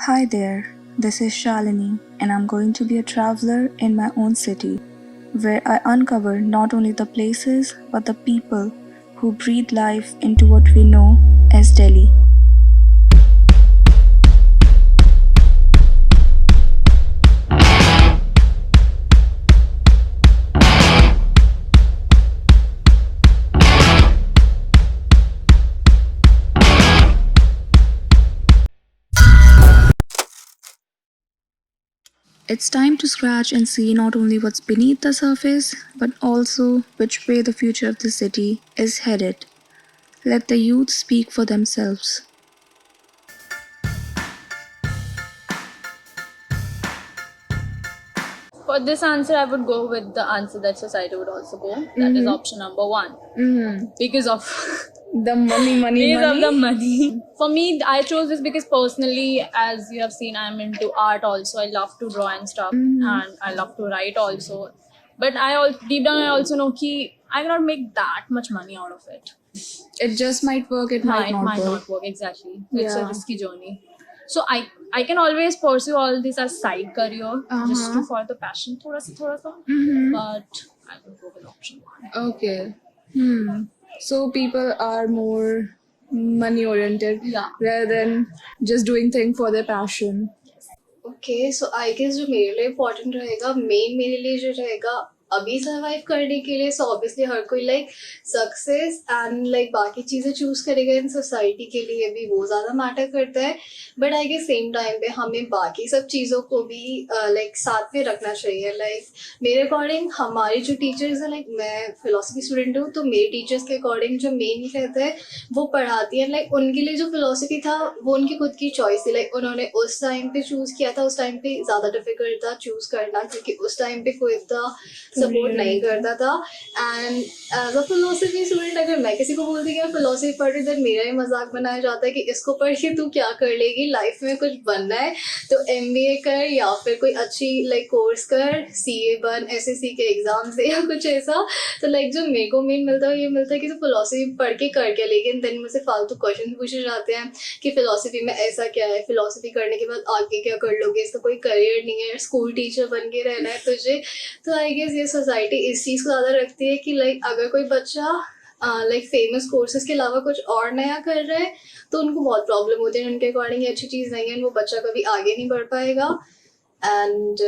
Hi there, this is Shalini, and I'm going to be a traveler in my own city, where I uncover not only the places but the people who breathe life into what we know as Delhi. It's time to scratch and see not only what's beneath the surface, but also which way the future of the city is headed. Let the youth speak for themselves. For this answer, I would go with the answer that society would also go. That is option number one. Because of The money, because of the money. For me, I chose this because personally, as you have seen, I'm into art also. I love to draw and stuff, and I love to write also. But deep down, I also know that I cannot make that much money out of it. It just might work, it might It not might work. not work exactly. It's a Yeah. risky journey. So I can always pursue all this as side career just to follow the passion thoda sa. But I will go with option one. Okay. So people are more money oriented rather than just doing things for their passion. Okay so I guess जो मेरे लिए important रहेगा मेरे लिए जो रहेगा अभी survive करने के लिए सो ऑब्वियसली हर कोई लाइक सक्सेस एंड लाइक बाकी चीज़ें चूज करेगा इन सोसाइटी के लिए भी वो ज़्यादा मैटर करता है but I guess same time पे हमें बाकी सब चीज़ों को भी लाइक साथ में रखना चाहिए लाइक मेरे अकॉर्डिंग हमारी जो टीचर्स हैं लाइक मैं फिलोसफी स्टूडेंट हूँ तो मेरे टीचर्स के अकॉर्डिंग जो मेन रहता है वो पढ़ाती है लाइक उनके लिए जो फिलोसफी था वो उनकी खुद की चॉइस थी लाइक उन्होंने उस टाइम पे चूज किया था उस टाइम पे ज़्यादा डिफिकल्ट था चूज करना क्योंकि उस टाइम पे कोई इतना सपोर्ट नहीं करता था and as a philosophy student अगर मैं किसी को बोलती कि मैं फिलोसफी पढ़ रही देन मेरा ही मजाक बनाया जाता है कि इसको पढ़ के तू क्या कर लेगी लाइफ में कुछ बनना है तो MBA कर या फिर कोई अच्छी लाइक कोर्स कर CA बन SSC के एग्जाम्स दे या कुछ ऐसा तो लाइक जो मेरे को मेन मिलता है ये मिलता है कि तो फिलोसफी पढ़ के कर क्या लेकिन देन मुझसे फालतू क्वेश्चन पूछे जाते हैं कि फिलोसफी में ऐसा क्या है फिलोसफी करने के बाद आगे क्या कर लोगे इसका कोई करियर नहीं है स्कूल टीचर बन के रहना है तुझे तो आई गेस ये सोसाइटी इस चीज़ को ज़्यादा रखती है कि लाइक अगर कोई बच्चा लाइक फेमस कोर्सेज के अलावा कुछ और नया कर रहा है तो उनको बहुत प्रॉब्लम होती है उनके अकॉर्डिंग ये अच्छी चीज़ नहीं है वो बच्चा कभी आगे नहीं बढ़ पाएगा एंड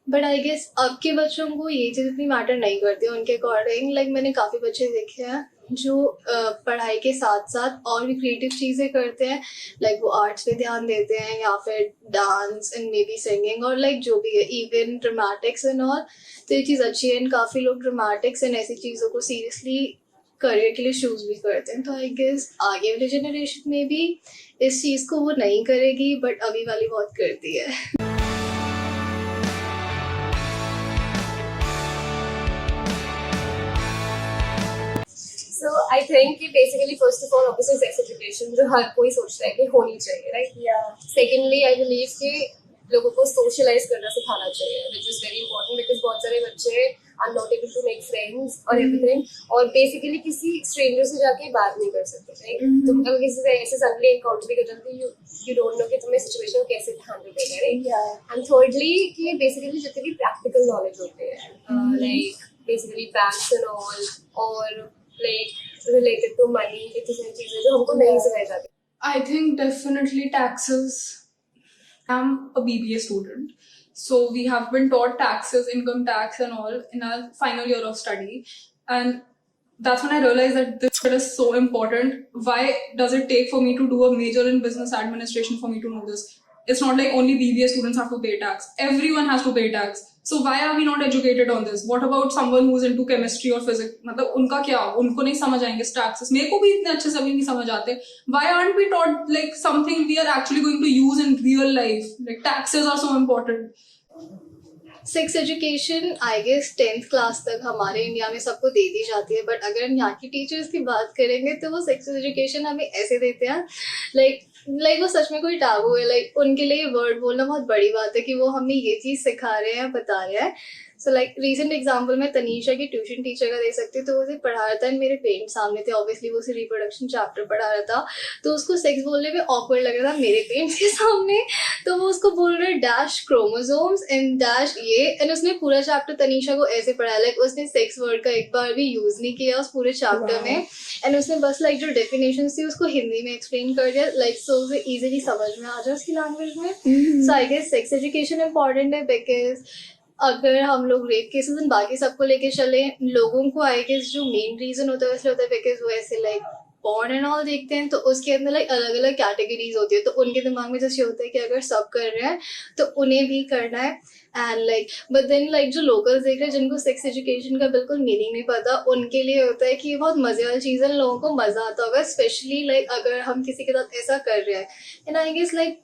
बट आई गेस अब के बच्चों को ये चीज़ इतनी मैटर नहीं करती है उनके अकॉर्डिंग लाइक मैंने काफ़ी बच्चे देखे हैं जो पढ़ाई के साथ साथ और भी क्रिएटिव चीज़ें करते हैं लाइक वो आर्ट्स पे ध्यान देते हैं या फिर dance and may be singing और लाइक जो भी है इवन ड्रामेटिक्स एंड ऑल तो ये चीज़ अच्छी है एंड काफ़ी लोग ड्रामेटिक्स एंड ऐसी चीज़ों को सीरियसली करियर के लिए चूज भी करते हैं तो आई गेस आगे वाली जनरेशन में भी इस चीज़ को वो नहीं करेगी बट अभी वाली बहुत करती है So I think कि basically first of all obviously sex education जो हर कोई सोचता है कि होनी चाहिए right? Secondly I believe कि लोगों को socialize करना सिखाना चाहिए which is very important because बहुत सारे बच्चे are not able to make friends और everything और basically किसी stranger से जाके बात नहीं कर सकते right? तुम अगर किसी से ऐसे suddenly encounter भी कर जाते हो you don't know कि तुम्हें situation को कैसे handle करना है right? And thirdly कि basically जितने भी practical knowledge होते हैं like basically banks and all और like related to money इतनी सारी चीजें जो हमको नहीं सिखाई जाती I think definitely taxes. I'm a BBA student, so we have been taught taxes, income tax, and all in our final year of study. And that's when I realized that this bit is so important. Why does it take for me to do a major in business administration for me to know this? It's not like only BBA students have to pay tax. Everyone has to pay tax. So why are we not educated on this? What about someone who's into chemistry or physics? मतलब उनका क्या? उनको नहीं समझ आएंगे taxes. मेरे को भी इतने अच्छे से अभी नहीं समझ आते. Why aren't we taught like something we are actually going to use in real life? Like taxes are so important. Sex education I guess 10th class तक हमारे इंडिया में सबको दे दी जाती है बट अगर हम यहाँ की टीचर्स की बात करेंगे तो वो सेक्स एजुकेशन हमें ऐसे देते हैं लाइक वो सच में कोई टाबू है लाइक उनके लिए वर्ड बोलना बहुत बड़ी बात है कि वो हमें ये चीज़ सिखा रहे हैं बता रहे हैं सो लाइक रीसेंट एग्जाम्पल मैं तनीषा की ट्यूशन टीचर का दे सकती हूँ तो उसे पढ़ा रहा था एंड मेरे पेरेंट्स सामने थे ऑब्वियसली वो उसे रिप्रोडक्शन चैप्टर पढ़ा रहा था तो उसको सेक्स बोलने में ऑकवर्ड लग रहा था मेरे पेरेंट्स के सामने तो वो उसको बोल रहे डैश क्रोमोसोम्स एंड डैश ये, एंड उसने पूरा चैप्टर तनीषा को ऐसे पढ़ाया, लाइक उसने सेक्स वर्ड का एक बार भी यूज नहीं किया उस पूरे चैप्टर में, एंड उसने बस लाइक जो डेफिनेशन थी उसको हिंदी में एक्सप्लेन कर दिया, लाइक सो उसे इजीली समझ में आ जाए उसकी लैंग्वेज में. So I guess sex education important है, बिकॉज अगर हम लोग रेप केसेस एंड बाकी सबको लेके चले, लोगों को आई गेस जो मेन रीजन होता है इसलिए होता है बिकॉज वो ऐसे लाइक पॉर्न एंड ऑल देखते हैं, तो उसके अंदर लाइक अलग अलग कैटेगरीज होती है, तो उनके दिमाग में जैसे होता है कि अगर सब कर रहे हैं तो उन्हें भी करना है. And like but then like जो लोकल्स देख रहे हैं जिनको सेक्स एजुकेशन का बिल्कुल मीनिंग नहीं पता, उनके लिए होता है कि ये बहुत मजे वाली चीज़ है, लोगों को मजा आता होगा, स्पेशली लाइक अगर हम किसी के साथ ऐसा कर रहे हैं. एंड आई गेस लाइक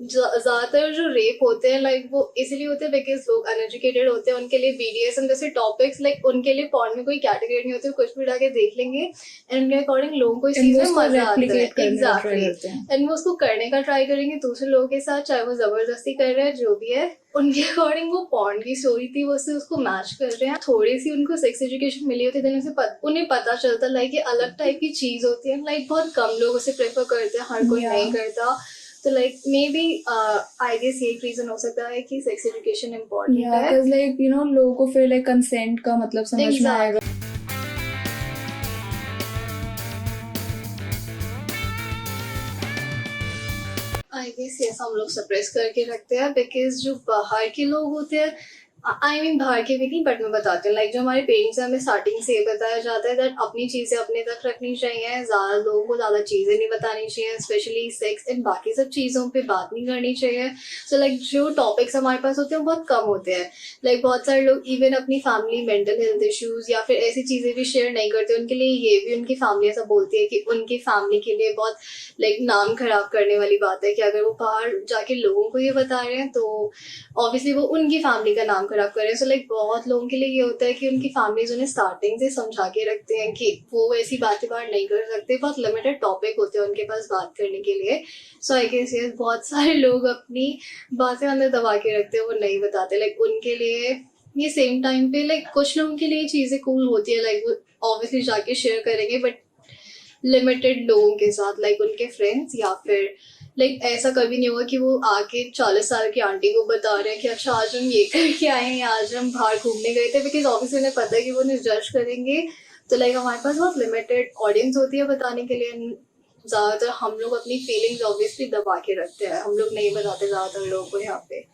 ज्यादातर जो रेप होते हैं लाइक वो इसलिए होते हैं बिकॉज लोग अनएजुकेटेड होते हैं, उनके लिए बीडीएसएम जैसे टॉपिक्स लाइक उनके लिए पॉर्न में कोई कैटेगरी नहीं होती, कुछ भी डाके देख लेंगे एंड उनके अकॉर्डिंग लोगों को इस चीज में मजा आता है. एग्जैक्टली. एंड वो उसको करने का ट्राई करेंगे दूसरे लोगों के साथ, चाहे वो जबरदस्ती कर रहे हैं जो भी है, उनके अकॉर्डिंग वो पॉर्न की स्टोरी थी वो से उसको मैच कर रहे हैं. थोड़ी सी उनको सेक्स एजुकेशन मिली होती है उन्हें पता चलता लाइक ये अलग टाइप की चीज होती है, लाइक बहुत कम लोग उसे प्रेफर करते हैं, हर कोई नहीं करता. तो like maybe I guess ये एक रीजन हो सकता है कि सेक्स एजुकेशन इम्पोर्टेंट है, बिकॉज लाइक यू नो लोगों को फिर लाइक कंसेंट का मतलब समझ में आएगा. आई गेस ये हम लोग सप्रेस करके रखते हैं बिकॉज जो बाहर के लोग होते हैं, आई मीन बाहर के भी नहीं बट मैं बताती हूँ, लाइक जो हमारे पेरेंट्स हैं हमें स्टार्टिंग से ये बताया जाता है दैट अपनी चीज़ें अपने तक रखनी चाहिए, ज़्यादा लोगों को ज़्यादा चीज़ें नहीं बतानी चाहिए, स्पेशली सेक्स एंड बाकी सब चीज़ों पे बात नहीं करनी चाहिए. सो लाइक जो टॉपिक्स हमारे पास होते हैं बहुत कम होते हैं, लाइक बहुत सारे लोग इवन अपनी फैमिली मेंटल हेल्थ इश्यूज़ या फिर ऐसी चीज़ें भी शेयर नहीं करते, उनके लिए ये भी उनकी फैमिली ऐसा बोलती है कि उनकी फैमिली के लिए बहुत लाइक नाम खराब करने वाली बात है कि अगर वो बाहर जाके लोगों को ये बता रहे हैं तो ऑब्वियसली वो उनकी फैमिली का नाम खराब कर रहे हैं. सो लाइक बहुत लोगों के लिए ये होता है कि उनकी फैमिलीज उन्हें स्टार्टिंग से समझा के रखते हैं कि वो ऐसी बातें बाहर नहीं कर सकते, बहुत लिमिटेड टॉपिक होते हैं उनके पास बात करने के लिए. सो आई गेस ये बहुत सारे लोग अपनी बातें अंदर दबा के रखते हैं, वो नहीं बताते. लाइक उनके लिए ये सेम टाइम पे लाइक कुछ लोगों के लिए चीज़ें कूल होती है, लाइक वो ऑब्वियसली जाके शेयर करेंगे बट लिमिटेड लोगों के साथ, लाइक उनके फ्रेंड्स, या फिर लाइक ऐसा कभी नहीं होगा कि वो आके 40 साल की आंटी को बता रहे हैं कि अच्छा आज हम ये करके आए हैं, आज हम बाहर घूमने गए थे, बिकॉज ऑब्वियसली उन्हें पता है कि वो उन्हें जज करेंगे. तो लाइक हमारे पास बहुत लिमिटेड ऑडियंस होती है बताने के लिए. ज़्यादातर हम लोग अपनी फीलिंग्स ऑब्वियसली दबा के रखते हैं, हम लोग नहीं बताते ज़्यादातर लोगों को. यहाँ पे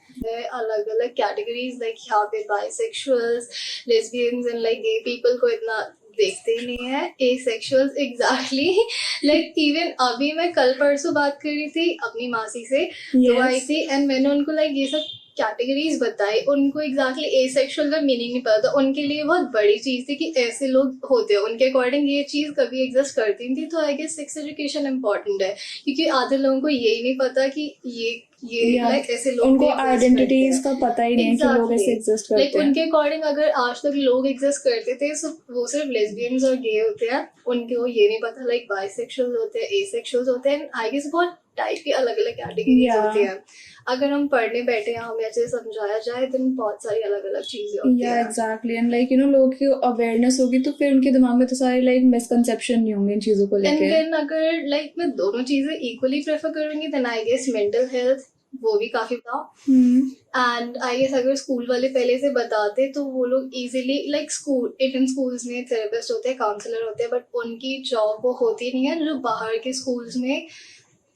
अलग अलग कैटेगरीज, लाइक यहाँ पे bisexuals, lesbians and like gay people को इतना देखते ही नहीं है. एसेक्सुअल्स एग्जैक्टली, लाइक इवन अभी मैं कल परसों बात कर रही थी अपनी मासी से, तो आई थी एंड मैंने उनको लाइक ये सब कैटेगरीज बताई, उनको एग्जैक्टली एसेक्सुअल का मीनिंग नहीं पता था. उनके लिए बहुत बड़ी चीज़ थी कि ऐसे लोग होते हैं, उनके अकॉर्डिंग ये चीज़ कभी एग्जिस्ट करती नहीं थी. तो I guess sex education important है क्योंकि आधे लोगों को यही नहीं पता कि ये लाइक ऐसे लोग उनको आइडेंटिटीज का पता ही नहीं कि लोग ऐसे एग्जिस्ट करते हैं. लाइक उनके अकॉर्डिंग अगर आज तक लोग एग्जिस्ट करते थे तो वो सिर्फ लेस्बियंस और गे होते हैं, उनको ये नहीं पता लाइक बाइसेक्सुअल होते हैं, एसेक्सुअल होते हैं. आई गेस बहुत टाइप की अलग अलग कैटेगरीज होती हैं. अगर हम पढ़ने बैठे हैं हमें अच्छे से समझाया जाए तो बहुत सारी अलग अलग चीजें होती हैं. Exactly. And like you know लोगों की अवेयरनेस होगी तो फिर उनके दिमाग में तो सारे लाइक मिसकंसेप्शन नहीं होंगे इन चीजों को लेके. एंड देन अगर लाइक मैं दोनों चीजें इक्वली प्रेफर करूंगी then I guess mental health वो भी काफी था. एंड आई गेस अगर स्कूल वाले पहले से बताते तो वो लोग easily like school Indian schools में थेरेपिस्ट होते हैं, काउंसलर होते हैं, बट उनकी जॉब वो होती नहीं है जो बाहर के स्कूल्स में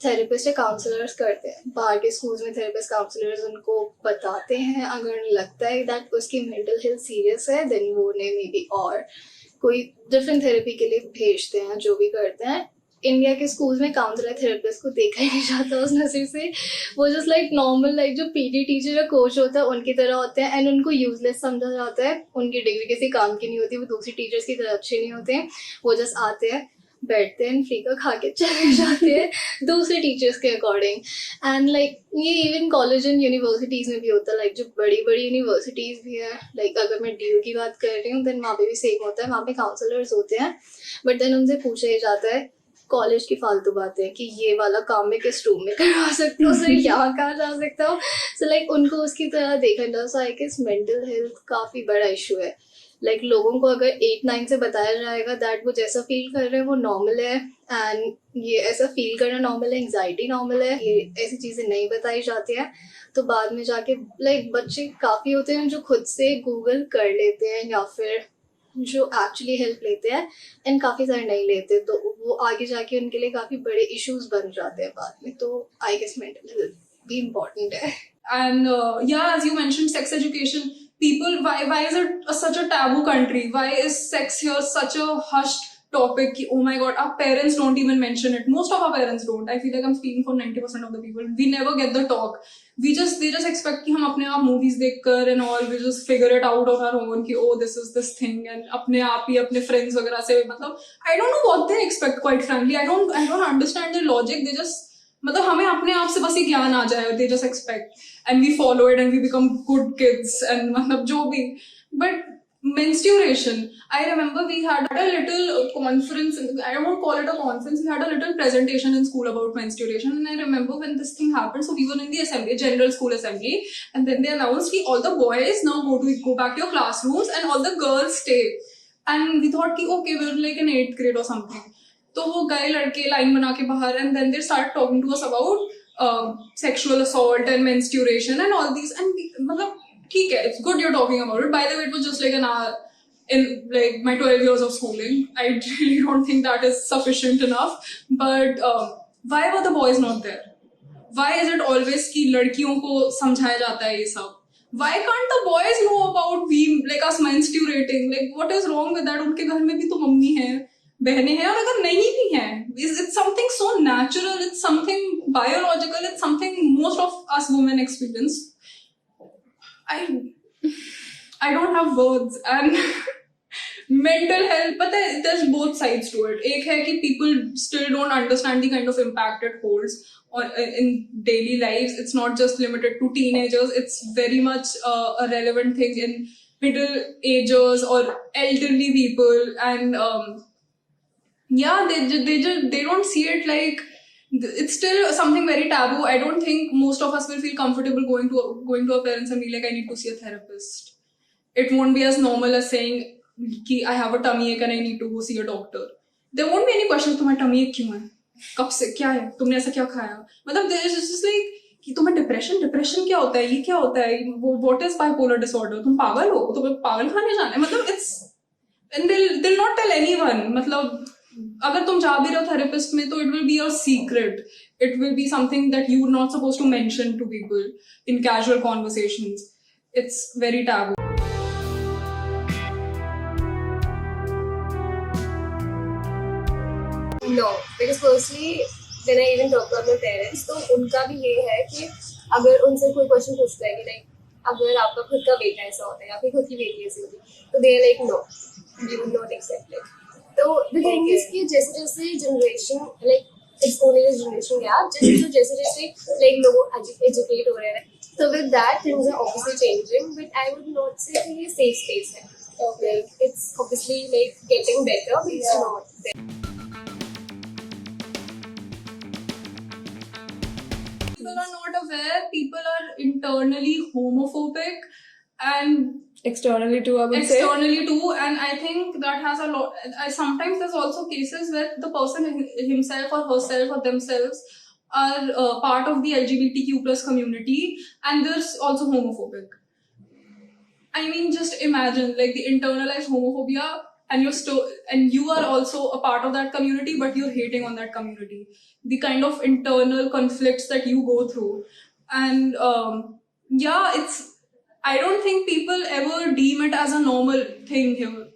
थेरेपिस्ट या काउंसलर्स करते हैं. बाहर के स्कूल्स में थेरेपिस्ट काउंसलर्स उनको बताते हैं, अगर लगता है दैट उसकी मेंटल हेल्थ सीरियस है देन वो उन्हें मे बी और कोई डिफरेंट थेरेपी के लिए भेजते हैं, जो भी करते हैं. इंडिया के स्कूल्स में काउंसलर थेरेपिस्ट को देखा ही नहीं जाता उस नजर से. वो जस्ट लाइक नॉर्मल लाइक जो पीटी टीचर या कोच होता है उनकी तरह होते हैं एंड उनको यूजलेस समझा जाता है. उनकी डिग्री किसी काम की नहीं होती, वो दूसरी टीचर्स की तरह अच्छे नहीं होते हैं. वो जस्ट आते हैं, बैठते हैं, फ्रीका खा के चले जाते हैं दूसरे टीचर्स के अकॉर्डिंग. एंड लाइक ये इवन कॉलेज एंड यूनिवर्सिटीज में भी होता है. लाइक जो बड़ी बड़ी यूनिवर्सिटीज भी है, लाइक अगर मैं डीयू की बात कर रही हूँ देन वहाँ पे भी सेम होता है. वहाँ पे काउंसलर्स होते हैं बट देन उनसे पूछा ही जाता है कॉलेज की फालतू बातें कि ये वाला काम मैं किस रूम में करवा सकता हूँ, सर यहाँ कहाँ जा सकता हूँ. सो लाइक उनको उसकी तरह देखा जाता है. सो आई गेस मेंटल हेल्थ काफ़ी बड़ा इशू है. लाइक लोगों को अगर 8-9 से बताया जाएगा दैट वो जैसा फील कर रहे हैं वो नॉर्मल है, एंड ये ऐसा फील करना नॉर्मल है, एंग्जाइटी नॉर्मल है, ये ऐसी चीज़ें नहीं बताई जाती हैं, तो बाद में जाके लाइक बच्चे काफ़ी होते हैं जो खुद से गूगल कर लेते हैं या फिर जो एक्चुअली हेल्प लेते हैं, एंड काफ़ी सारे नहीं लेते, तो वो आगे जाके उनके लिए काफ़ी बड़े इश्यूज बन जाते हैं बाद में, तो आई गेस मेंटल हेल्थ भी इम्पोर्टेंट है. And yeah, as you mentioned, sex education. People, why is it such a taboo country? Why is sex here such a hushed topic? Oh my God, our parents don't even mention it. Most of our parents don't. I feel like I'm speaking for 90% of the people. We never get the talk. They just expect कि हम अपने आप movies देखकर and all, we just figure it out on our own कि oh this is this thing, and अपने आप ही अपने friends वगैरह से मतलब I don't know what they expect, quite frankly. I don't understand their logic. They just मतलब हमें अपने आप से बस ये ज्ञान आ जाए, they just expect and we follow it and we become good kids and मतलब जो भी. But menstruation, I remember we had a little conference, I won't call it a conference, we had a little presentation in school about menstruation, and I remember when this thing happened, so we were in the assembly, general school assembly, and then they announced that all the boys now go back to your classrooms and all the girls stay, and we thought कि okay, we were like in 8th grade or something. तो वो गए लड़के line बना के बाहर, and then they start talking to us about sexual assault and menstruation and all these, and मतलब ठीक है, it's good you are talking about it. By the way, it was just like an hour in like my 12 years of schooling. I really don't think that is sufficient enough. But why were the boys not there? Why is it always कि लड़कियों को समझाया जाता है ये सब? Why can't the boys know about we like us menstruating? Like what is wrong with that? उनके घर में भी तो मम्मी है, बहनें हैं, और अगर नहीं भी हैं, it's something so natural, it's something biological, it's something most of us women experience. I don't have words. And mental health, but there's both sides to it. एक है कि people still don't understand the kind of impact it holds on in daily lives. It's not just limited to teenagers. It's very much a relevant thing in middle agers or elderly people, and yeah, they don't see it like it's still something very taboo. I don't think most of us will feel comfortable going to our parents and be like, I need to see a therapist. It won't be as normal as saying कि I have a tummy ache and I need to go see a doctor. There won't be any questions, तुम्हारा tummy ache क्यों है, कब से, क्या है, तुमने ऐसा क्या खाया, मतलब there is just like कि तुम्हें डिप्रेशन क्या होता है, ये क्या होता है, वो what is bipolar disorder, तुम पागल हो, तुम्हें पागल खाने जाना है, मतलब it's, and they'll not tell anyone. मतलब अगर तुम जा भी रहे हो थेरेपिस्ट में तो it will be a secret. It will be something that you're not supposed to mention to people in casual conversations. It's very taboo. No, because firstly, when I even talk about my parents, तो उनका भी ये है कि अगर उनसे कोई question पूछता है कि लाइक अगर आपका खुद का बेटा ऐसा होता है या फिर खुद की बेटी ऐसी होती है, तो they like no, we would not accept it. तो द थिंग इज कि जैसे जैसे generation like it's only the generation gap, जैसे जैसे लाइक लोग एजुकेट हो रहे हैं, so with that things are obviously changing, but I would not say कि ये safe space है. Like it's obviously like getting better, but it's not there. People are not aware, people are internally homophobic and Externally too, I would say. externally too, and I think that has a lot. Sometimes there's also cases where the person himself or herself or themselves are part of the LGBTQ plus community, and there's also homophobic. I mean, just imagine like the internalized homophobia, and you are also a part of that community, but you're hating on that community. The kind of internal conflicts that you go through, and yeah, it's. I don't think people ever deem it as a normal thing here.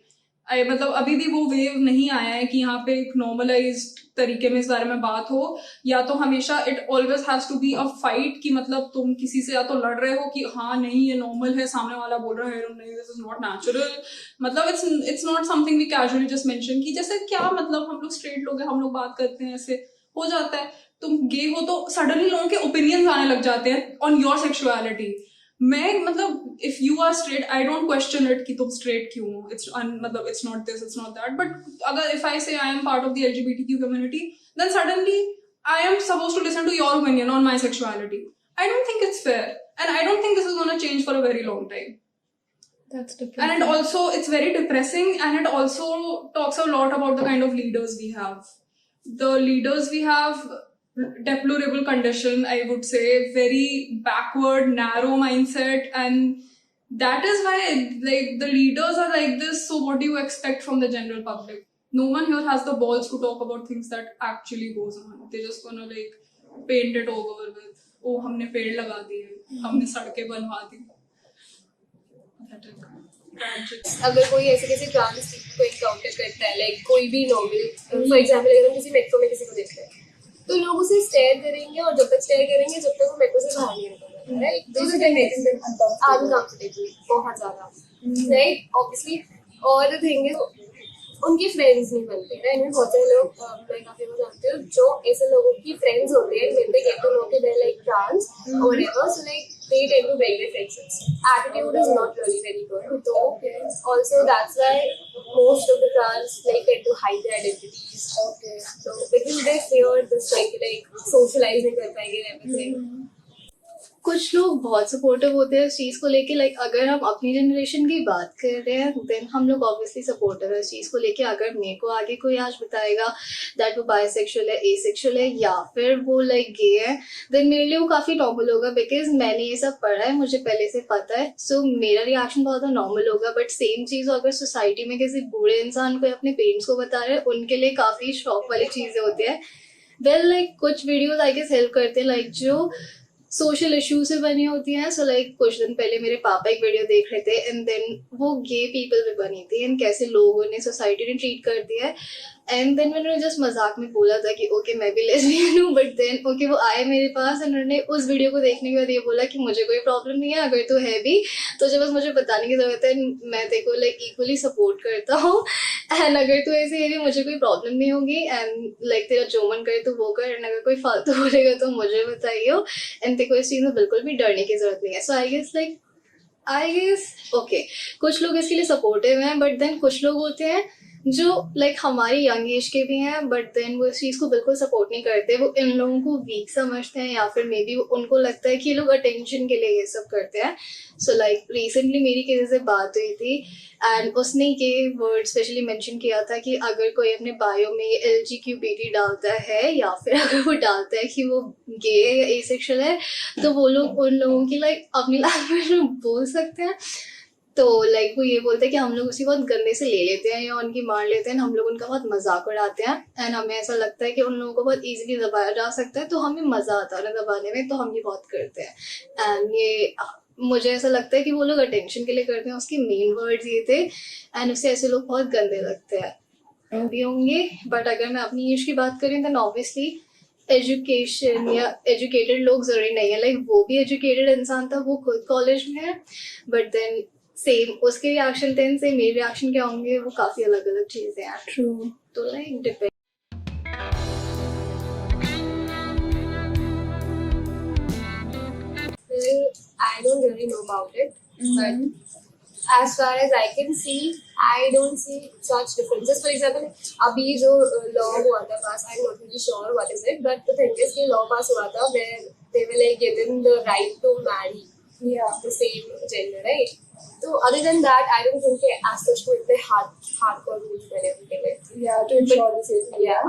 मतलब अभी भी वो wave नहीं आया है कि यहाँ पे एक नॉर्मलाइज्ड तरीके में इस बारे में बात हो, या तो हमेशा it always has to be a fight कि मतलब तुम किसी से या तो लड़ रहे हो कि हाँ नहीं ये नॉर्मल है, सामने वाला बोल रहा है नहीं दिस इज नॉट नेचुरल. मतलब it's not something we casually just mention कि जैसे क्या मतलब हम लोग स्ट्रेट लोग हैं, हम लोग बात करते हैं, ऐसे हो जाता है. तुम गे हो तो सडनली लोगों के ओपिनियंस आने लग जाते हैं ऑन योर सेक्सुअलिटी. मैं मतलब if you are straight I don't question it कि तुम स्ट्रेट क्यों हो, इट्स मतलब it's not this, it's not that. But अगर if I say I am part of the LGBTQ community, then suddenly I am supposed to listen to your opinion on my sexuality. I don't think it's fair, and I don't think this is going to change for a very long time. That's depressing. And also, it's very depressing, and it also talks a lot about the kind of leaders we have. The leaders we have, deplorable condition, I would say, very backward, narrow mindset, and that is why like the leaders are like this. So what do you expect from the general public? No one here has the balls to talk about things that actually goes on. They're just gonna like paint it over with, oh हमने पेड़ लगा दिए, हमने सड़कें बनवा दी. अगर कोई ऐसे किसी ट्रांस को एनकाउंटर करता है, लाइक कोई भी नॉर्मल, फॉर एग्जांपल अगर हम किसी मेट्रो में किसी को देख रहे हैं तो लोग उसे स्टेयर करेंगे, और जब तक स्टेयर करेंगे जब तक वो मेट्रो से बाहर नहीं निकल, राइट? तो इट मेक्स देम अनकंफर्टेबल बहुत ज्यादा, राइट? ऑब्वियसली. और द थिंग इज उनके फ्रेंड्स नहीं बनते, राइट? मैं बहुत सारे लोग, मैं काफी लोग जानती हूँ जो ऐसे लोगों की फ्रेंड्स होते हैं, when they get to know that they're like trans or whatever, so like they tend to break their friendships. Attitude is not really very good. So also that's why most of the trans like tend to hide their identities. Okay. So because they fear this like socialize नहीं कर पाएंगे and everything. कुछ लोग बहुत supportive होते हैं इस चीज़ को लेके. लाइक अगर हम अपनी जनरेशन की बात कर रहे हैं देन हम लोग ऑब्वियसली सपोर्टिव है इस चीज़ को लेके. अगर मेरे को आगे कोई आज बताएगा दैट वो बायसेक्सुअल है, एसेक्सुअल है या फिर वो लाइक गे है, देन मेरे लिए वो काफ़ी नॉर्मल होगा बिकॉज मैंने ये सब पढ़ा है, मुझे पहले से पता है. सो मेरा रिएक्शन बहुत नॉर्मल होगा. बट सेम चीज़ अगर सोसाइटी में किसी बूढ़े इंसान को अपने पेरेंट्स को बता रहे हैं, उनके लिए काफ़ी शॉक वाली चीज़ें होती है. वेल लाइक कुछ वीडियोज आई गेस हेल्प करते हैं लाइक जो सोशल इशू से बनी होती हैं. सो लाइक कुछ दिन पहले मेरे पापा एक वीडियो देख रहे थे एंड देन वो गे पीपल पे बनी थी एंड कैसे लोगों ने सोसाइटी ने ट्रीट कर दिया है. एंड देन मैंने जस्ट मजाक में बोला था कि ओके मैं भी लेस्बियन हूँ. बट देन ओके वो आए मेरे पास एंड उन्होंने उस वीडियो को देखने के बाद ये बोला कि मुझे कोई प्रॉब्लम नहीं है, अगर तू है भी तो बस मुझे बताने की जरूरत है, मैं तेरे को लाइक इक्वली सपोर्ट करता हूँ. एंड अगर तू ऐसे है भी मुझे कोई प्रॉब्लम नहीं होगी एंड लाइक तेरा जो मन करे तू वो कर. एंड अगर कोई फालतू बोलेगा तो मुझे बताइए एंड तेरे को इस चीज़ में बिल्कुल भी डरने की जरूरत नहीं है. सो आई गेस ओके कुछ लोग इसके लिए सपोर्टिव हैं. बट देन कुछ लोग होते हैं जो लाइक हमारी यंग एज के भी हैं बट देन वो इस चीज़ को बिल्कुल सपोर्ट नहीं करते. वो इन लोगों को वीक समझते हैं या फिर मे बी उनको लगता है कि ये लोग अटेंशन के लिए ये सब करते हैं. सो लाइक रिसेंटली मेरी किसी से बात हुई थी एंड उसने ये वर्ड स्पेशली मेंशन किया था कि अगर कोई अपने बायो में LGBTQ डालता है या फिर अगर वो डालता है कि वो गे है या एसेक्सुअल है तो वो लोग उन लोगों की लाइक अपनी लैंग्वेज में बोल सकते हैं. तो लाइक वो ये बोलते हैं कि हम लोग उसी बहुत गंदे से ले लेते हैं या उनकी मार लेते हैं, हम लोग उनका बहुत मजाक उड़ाते हैं एंड हमें ऐसा लगता है कि उन लोगों को बहुत इजीली दबाया जा सकता है तो हमें मज़ा आता है दबाने में, तो हम ये बहुत करते हैं. एंड ये मुझे ऐसा लगता है कि वो लोग अटेंशन के लिए करते हैं. उसके मेन वर्ड्स ये थे एंड उससे ऐसे लोग बहुत गंदे लगते हैं भी होंगे. बट अगर मैं अपनी एज की बात करें तो ऑब्वियसली एजुकेशन या एजुकेटेड लोग जरूरी नहीं है. लाइक वो भी एजुकेटेड इंसान था, वो खुद कॉलेज में है बट देन सेम उसके रिएक्शन थे से मेरे रिएक्शन क्या होंगे वो काफी अलग अलग चीजें हैं. True. तो like depend. I don't really know about it, but as far as I can see, I don't see such differences. For example, अभी जो law हुआ था pass, I'm not really sure what is it, but the thing is कि law pass हुआ था where they were like given the right to marry the same gender, right? So other than that, I don't think that as such कोई इतने hardcore rules बने उनके लिए. Yeah, to ensure the safety. Yeah.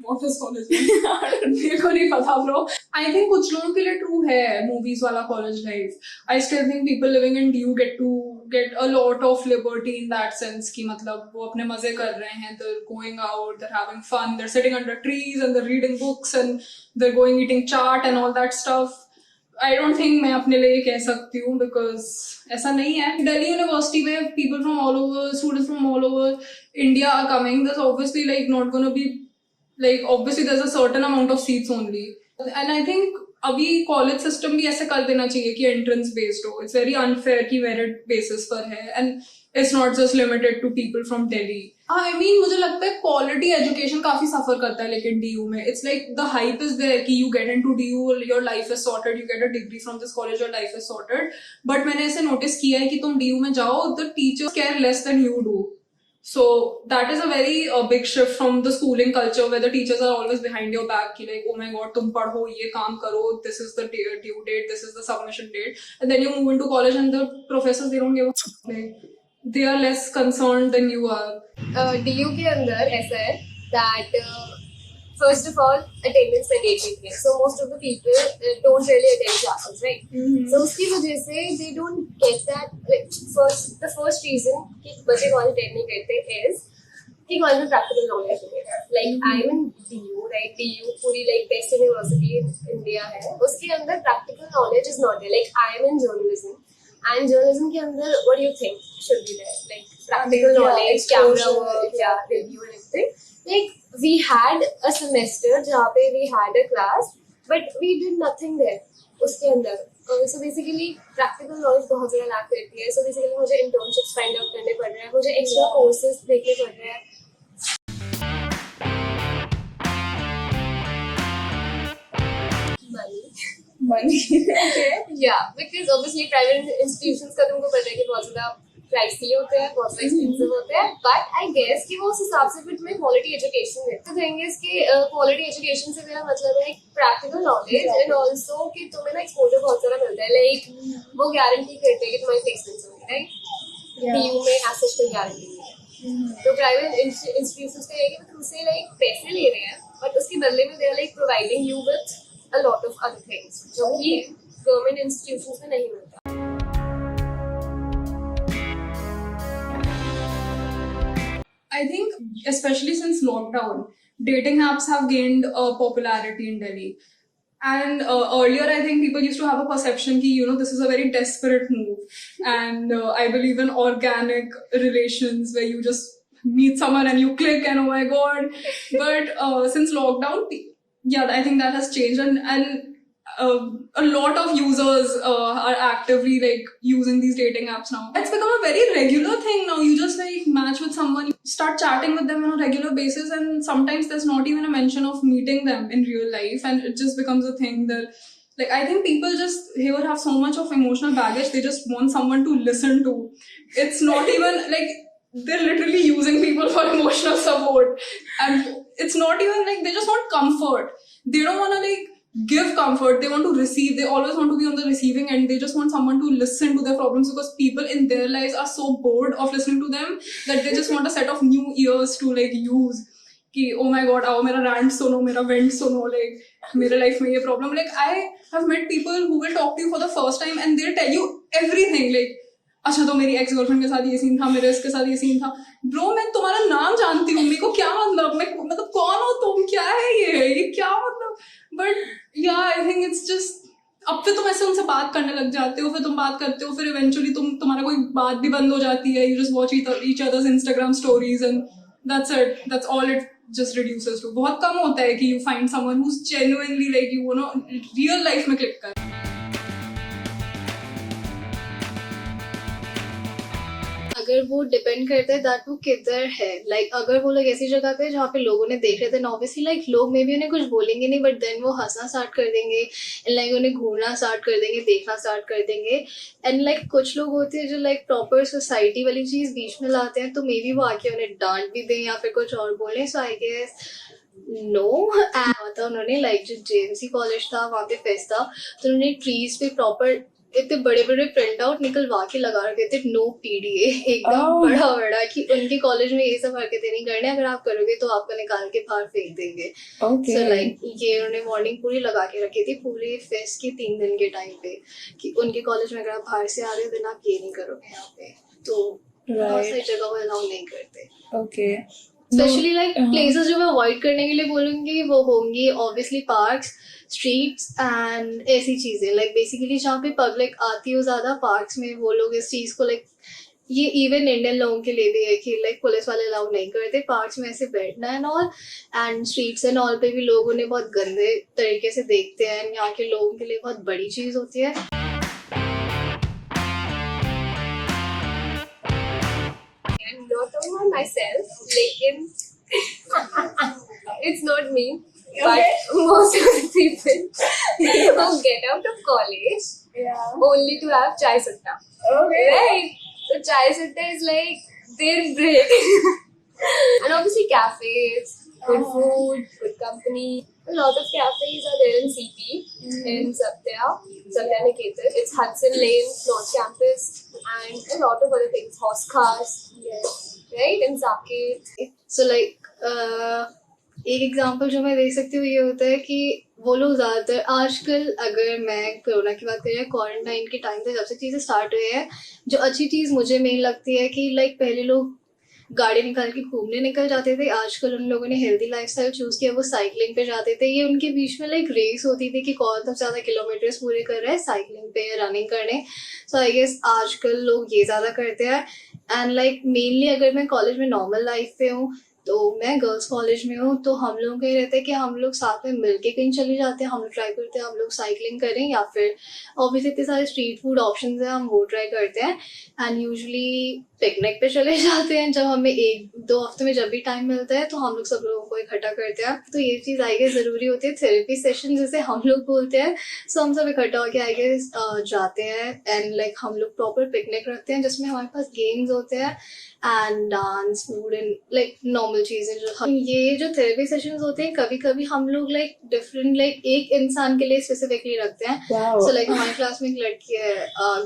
What is college life? मेरे को नहीं पता bro. I think कुछ लोगों के लिए true है movies वाला college life. I still think people living in DU get a lot of liberty in that sense कि मतलब वो अपने मजे कर रहे हैं, they're going out, they're having fun, they're sitting under trees and they're reading books and they're going eating chaat and all that stuff. I don't think मैं अपने लिए कह सकती हूँ because ऐसा नहीं है. Delhi University में people from all over, students from all over India are coming. There's obviously like not gonna be like obviously there's a certain amount of seats only, and I think अभी college system भी ऐसे कर देना चाहिए कि entrance based हो. It's very unfair कि merit basis पर है and it's not just limited to people from Delhi. I mean मुझे लगता है क्वालिटी एजुकेशन काफी सफर करता है लेकिन DU में. It's like the hype is there कि you get into DU, your life is sorted, you get a degree from this college, your life is sorted. But मैंने ऐसे नोटिस किया है कि तुम DU में जाओ, the teachers care less than you do. So that is a very big shift from the schooling culture where the teachers are always behind your back ki like, oh my god, tum padho, ye kaam karo, this is the due date, this is the submission date. And then you move into college and the professors, they don't give a like, they are less concerned than you are. DU के अंदर ऐसा है that first of all attendance mandatory है, so most of the people don't really attend classes, right? So उसकी वजह से they don't get that, like, the first reason कि बच्चे कॉलेज अटेंड नहीं करते is कि कॉलेज में practical knowledge नहीं है. Like I am in DU, right? DU पूरी like best university in India है, उसके अंदर practical knowledge is not there. Like I am in journalism, and journalism के अंदर what do you think should be there? Like practical knowledge, camera work, yeah, review and everything. Like we had a semester जहाँ पे we had a class, but we did nothing there उसके अंदर. So basically practical knowledge बहुत ज़्यादा lack करती है. So basically मुझे internships find out करने पड़ रहे हैं, मुझे extra courses देखने पड़ रहे हैं. Money. Okay. Yeah, because obviously private institutions का तुमको पता है कि बहुत ज़्यादा pricey होते हैं, बहुत ज़्यादा expensive होते हैं. But I guess कि वो उस हिसाब से फिर तुम्हें quality education देते हैं. The thing is कि quality education से मेरा मतलब है practical knowledge and also कि तुम्हें ना exposure बहुत सारा मिलता है. Like वो guarantee करते हैं कि तुम्हारी placements होंगी, right? DU में as such कोई guarantee नहीं है. तो private institutions का ये है कि वो तुमसे like पैसे ले रहे हैं, but उसके बदले में they are like providing you with a lot of other things जो कि government institutions में नहीं मिलता. I think, especially since lockdown, dating apps have gained popularity in Delhi. And earlier, I think people used to have a perception that, this is a very desperate move. And I believe in organic relations where you just meet someone and you click and oh my god. But since lockdown, yeah, I think that has changed. And a lot of users are actively like using these dating apps now. It's become a very regular thing now. You just like match with someone, you start chatting with them on a regular basis, and sometimes there's not even a mention of meeting them in real life, and it just becomes a thing that, like, I think people just here have so much of emotional baggage, they just want someone to listen to. It's not even like they're literally using people for emotional support, and it's not even like they just want comfort. They don't want to like give comfort, they want to receive, they always want to be on the receiving end. They just want someone to listen to their problems because people in their lives are so bored of listening to them that they just want a set of new ears to like use ki oh my god आओ मेरा rant सुनो, मेरा vent सुनो, like मेरे life में ये problem. Like I have met people who will talk to you for the first time and they'll tell you everything, like अच्छा तो मेरी एक्स गर्लफ्रेंड के साथ ये सीन था, मेरे इसके साथ ये सीन था. ब्रो मैं तुम्हारा नाम जानती हूँ, मेरे को क्या मतलब, मैं मतलब कौन हो तुम, क्या है ये क्या मतलब. बट या आई थिंक इट्स जस्ट अब फिर तुम ऐसे उनसे बात करने लग जाते हो, फिर तुम बात करते हो, फिर इवेंचुअली तुम्हारा कोई बात भी बंद हो जाती है. You just watch each others Instagram stories and that's it, that's all it just reduces to. बहुत कम होता है कि you find someone who's genuinely like you know real life में click कर. अगर वो डिपेंड करता है दैट वो किधर है. लाइक अगर वो लोग ऐसी जगह पे जहाँ पे लोगों ने देख रहे थे, ऑब्वियसली लाइक लोग मे भी उन्हें कुछ बोलेंगे नहीं, बट देन वो हंसना स्टार्ट कर देंगे एंड लाइक उन्हें घूरना स्टार्ट कर देंगे, देखना स्टार्ट कर देंगे. एंड लाइक कुछ लोग होते हैं जो लाइक प्रॉपर सोसाइटी वाली चीज बीच में लाते हैं, तो मे बी वो आके उन्हें डांट भी दें या फिर कुछ और बोले. सो आई गेस नो. था उन्होंने लाइक जो जेएमसी कॉलेज था वहाँ पे फेस्ट था, तो उन्होंने ट्रीज पे प्रॉपर इतने बड़े बड़े प्रिंट आउट निकलवा के लगा रखे थे, नो पीडीए, एकदम बड़ा बड़ा कि उनके कॉलेज में ये सब हरकतें नहीं करने, अगर आप करोगे तो आपको निकाल के बाहर फेंक देंगे. सो लाइक ये उन्होंने वार्निंग पूरी लगा के रखी थी पूरे फेस्ट के 3 दिन के टाइम पे कि उनके कॉलेज में अगर आप बाहर से आ रहे हो देन आप ये नहीं करोगे यहाँ पे. तो बहुत सारी जगह वो अलाउ नहीं करते. Okay. स्पेशली लाइक प्लेसेस जो मैं अवॉइड करने के लिए बोलूँगी वो होंगी ऑब्वियसली पार्क्स, स्ट्रीट्स एंड ऐसी चीज़ें. लाइक बेसिकली जहाँ पे पब्लिक आती हो ज़्यादा, पार्क्स में वो लोग इस चीज़ को लाइक, ये इवन इंडियन लोगों के लिए भी है कि लाइक पुलिस वाले अलाउ नहीं करते पार्क्स में ऐसे बैठना and all. And streets and all पे भी लोग उन्हें बहुत गंदे तरीके से देखते हैं एंड यहाँ के लोगों के लिए बहुत बड़ी चीज़ होती है. I'm not talking about myself, लेकिन it's not me, but most of the people who get out of college only to have chai sutta. Okay. Right? So chai sutta is like their break. And obviously cafes, good food, good company. A lot of cafes are there in CP, in Satya Niketan. It's Hudson Lane, North Campus, and a lot of other things. Hoskas, yes, right? In Saket. So like एक example जो मैं दे सकती हूँ ये होता है कि वो लोग ज़्यादातर आजकल, अगर मैं कोरोना की बात करें, क्वारंटाइन के टाइम से जब से चीज़ें स्टार्ट हुई है, जो अच्छी चीज़ मुझे मेन लगती है कि लाइक पहले लोग गाड़ी निकाल के घूमने निकल जाते थे, आजकल उन लोगों ने हेल्दी लाइफस्टाइल चूज़ किया, वो साइकिलिंग पे जाते थे। ये उनके बीच में लाइक रेस होती थी कि कौन सबसे ज़्यादा किलोमीटर्स पूरे कर रहा है साइकिलिंग पे या रनिंग करने। सो आई गेस आजकल लोग ये ज़्यादा करते हैं। एंड लाइक मेनली अगर मैं कॉलेज में नॉर्मल लाइफ पे हूँ, तो मैं गर्ल्स कॉलेज में हूँ, तो हम लोगों का ये रहता है कि हम लोग साथ में मिलके कहीं चले जाते हैं, हम लोग ट्राई करते हैं हम लोग साइकिलिंग करें, या फिर ऑब्वियसली इतने सारे स्ट्रीट फूड ऑप्शंस हैं, हम वो ट्राई करते हैं। एंड यूजुअली पिकनिक पे चले जाते हैं जब हमें 1-2 हफ्ते में जब भी टाइम मिलता है, तो हम लोग सब लोगों को इकट्ठा करते हैं। तो ये चीज़ आई गेस ज़रूरी होती है, थेरेपी सेशन जिसे हम लोग बोलते हैं। सो हम सब इकट्ठा होकर आई गेस जाते हैं, एंड लाइक हम लोग प्रॉपर पिकनिक रखते हैं जिसमें हमारे पास गेम्स होते हैं and dance, food and like normal चीज़ें जो हम, ये जो थेरेपी सेशंस होते हैं कभी कभी हम लोग लाइक डिफरेंट लाइक एक इंसान के लिए स्पेसिफिकली रखते हैं। सो लाइक हमारी क्लास में एक लड़की है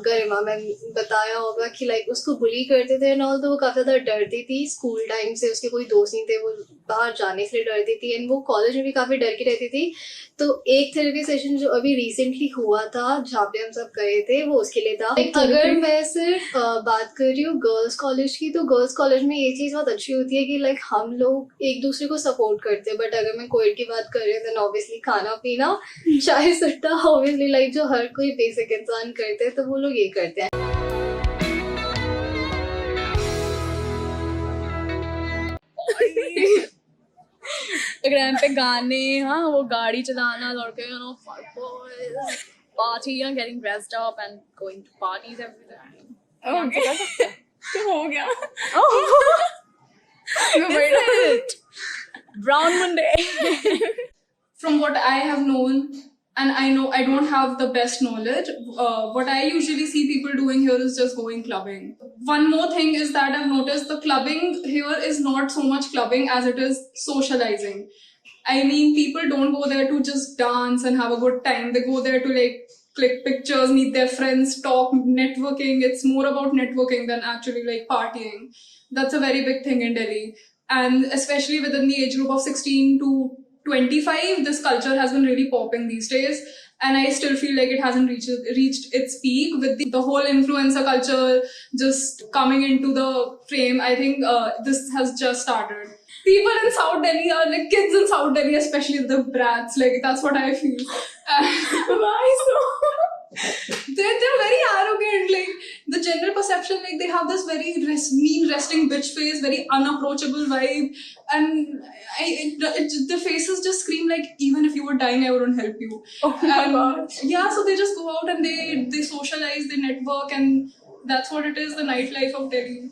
गरिमा, मैंने बताया होगा कि लाइक उसको बुली करते थे एंड ऑल, तो वो काफ़ी ज़्यादा डरती थी स्कूल टाइम से, उसके कोई दोस्त नहीं थे, वो बाहर जाने के लिए डरती थी एंड वो कॉलेज में भी काफ़ी डर की रहती थी। तो एक थेरेपी सेशन जो अभी रिसेंटली हुआ था जहाँ पे हम सब गए थे, वो उसके लिए था। अगर मैं सिर्फ बात कर रही हूँ गर्ल्स कॉलेज की, तो गर्ल्स कॉलेज में ये चीज़ बहुत अच्छी होती है कि लाइक हम लोग एक दूसरे को सपोर्ट करते हैं। बट अगर मैं कोविड की बात कर रही हूँ, देन ऑब्वियसली खाना पीना, चाय सुट्टा, ऑब्वियसली लाइक जो हर कोई बेसिक इंसान करते हैं, तो वो लोग ये करते हैं। इंस्टाग्राम पे गाने, हाँ वो गाड़ी चलाना, लड़के party and getting dressed up and going to parties every time. तो हो गया। Is it? Brown Monday. From what I have known, and I know I don't have the best knowledge, what I usually see people doing here is just going clubbing. One more thing is that I've noticed the clubbing here is not so much clubbing as it is socializing. I mean, people don't go there to just dance and have a good time. They go there to like click pictures, meet their friends, talk, networking. It's more about networking than actually like partying. That's a very big thing in Delhi. And especially within the age group of 16 to 25, this culture has been really popping these days. And I still feel like it hasn't reached its peak with the whole influencer culture just coming into the frame. I think this has just started. People in South Delhi are like kids in South Delhi, especially the brats. Like that's what I feel. Why so? They're very arrogant. Like the general perception, like they have this very mean resting bitch face, very unapproachable vibe, and the faces just scream like even if you were dying, I wouldn't help you. Oh my God. Yeah, so they just go out and they socialize, they network, and that's what it is. The nightlife of Delhi.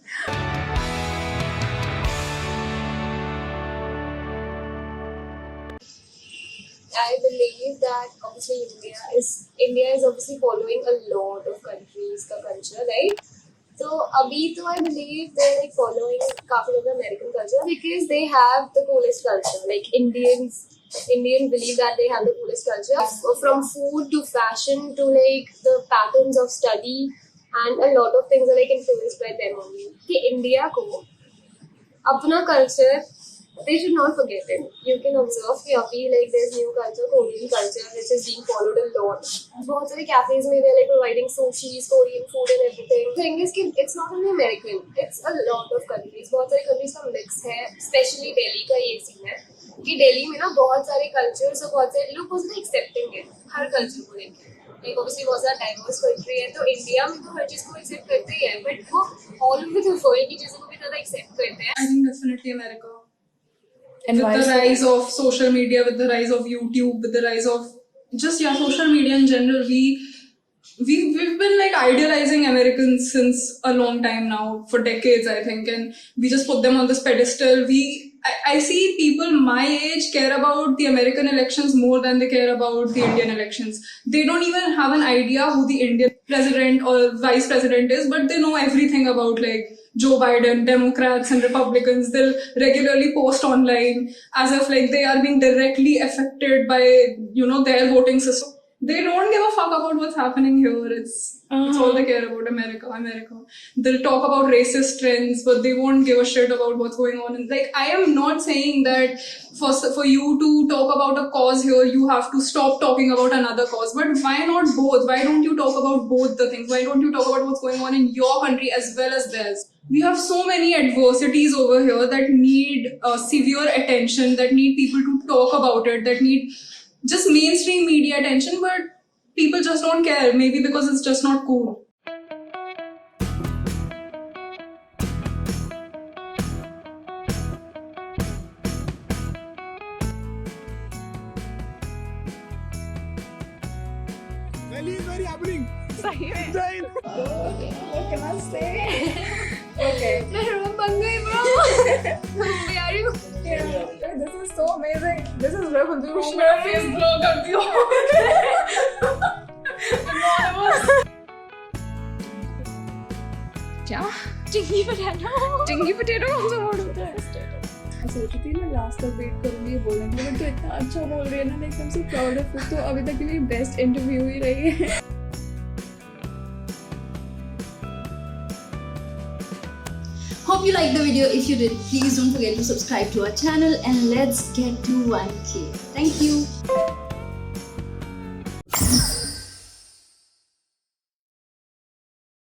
I believe that obviously India is obviously following a lot of countries का culture, right? So अभी तो I believe they're like following काफी ज़्यादा American culture because they have the coolest culture. Like Indians believe that they have the coolest culture, from food to fashion to like the patterns of study, and a lot of things are like influenced by them only. कि India को अपना culture, they should not forget it. You can observe कि अभी like there's new culture, Korean culture, which is being followed a lot. बहुत सारे cafes में they're like providing sushis, Korean food and everything. The thing is कि it's not only American, it's a lot of countries. बहुत सारे countries का mix है, especially Delhi का ये scene है कि दिल्ली में ना बहुत सारे cultures और बहुत सारे लोग बहुत ज़्यादा accepting है हर culture को लेके. Like obviously बहुत ज़्यादा diverse country है, तो इंडिया में तो हर चीज़ को accept करते ही है, but वो all over the world की चीज़ों को भी ज़्यादा accept करते हैं. I think definitely America. And with the rise of social media, with the rise of YouTube, with the rise of just social media in general, we've been like idealizing Americans since a long time now, for decades I think, and we just put them on this pedestal. I see people my age care about the American elections more than they care about the Indian elections. They don't even have an idea who the Indian president or vice president is, but they know everything about like Joe Biden, Democrats and Republicans, they'll regularly post online as if like they are being directly affected by, their voting system. They don't give a fuck about what's happening here. It's all they care about. America. They'll talk about racist trends, but they won't give a shit about what's going on. And like, I am not saying that for you to talk about a cause here, you have to stop talking about another cause. But why not both? Why don't you talk about both the things? Why don't you talk about what's going on in your country as well as theirs? We have so many adversities over here that need severe attention, that need people to talk about it, that need just mainstream media attention, but people just don't care. Maybe because it's just not cool. Very happening. What can I say? Okay. Where are you? This is so amazing. This is revolutionary. Face glow करती हो. क्या? Chingy potato. Chingy potato कौन सा word होता है? मैं सोच रही थी मैं लास्ट तक वेट करूंगी ये बोलने के लिए, तो इतना अच्छा बोल रही है ना, like I am so proud of you. तो अभी तक की मेरी बेस्ट इंटरव्यू ही रही है. Hope you liked the video. If you did, please don't forget to subscribe to our channel and let's get to 1K. Thank you.